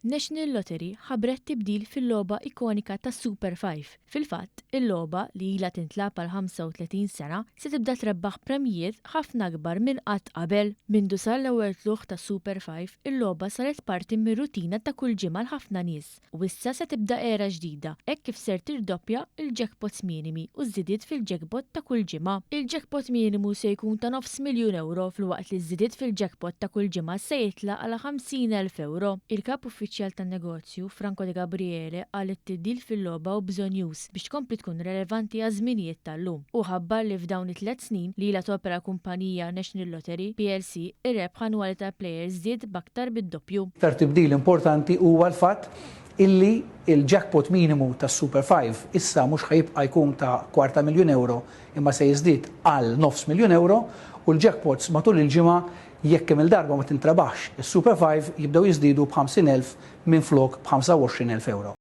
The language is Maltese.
National Lottery ħabret tibdil fil-logħba ikonika ta' Super 5. Fil-fatt, il-logħba li ilha tintlab għal 35 sena se tibda trebbaħ premijiet ħafna akbar minn qatt qabel. Mindu sar l-ewwel tluħ ta' Super 5, il-logħba saret parti mir-rutina ta' kull ġimgħa l ħafna nies. U issa se tibda era ġdida, hekk kif ser tirdoppja il-jackpots minimi u żidiet fil-jackpot ta' kull ġimgħa. Il-jackpot minimu se jkun ta' €900,000 filwaqt li żidiet fil-jackpot ta' kull ġimgħa se jitlaq għal €50,000. Il-kap uffiċjal tan-negozju Franco De Gabriele qal it-tibdil fil-logħba u bżonn już biex tkompli tkun relevanti għaż-żminijiet tal-lum u ħabbar li f'dawn it-3 snin li ilha topera kumpanija National Lottery PLC ir-rebħ annwali tal-plejers żied b'aktar bid-doppju. Iktar tibdil importanti huwa l-fatt illi il-jackpot minimu tas Super 5 issa mhux ħajibqa' jkun ta' €250,000 imma se jiżdied għal €900,000 u l-jackpots matul il-ġimgħa jekk kemm il-darba ma tintrabaħx is-Super 5 jibdew jiżdiedu b'50,000 minflok b'25,000 euro.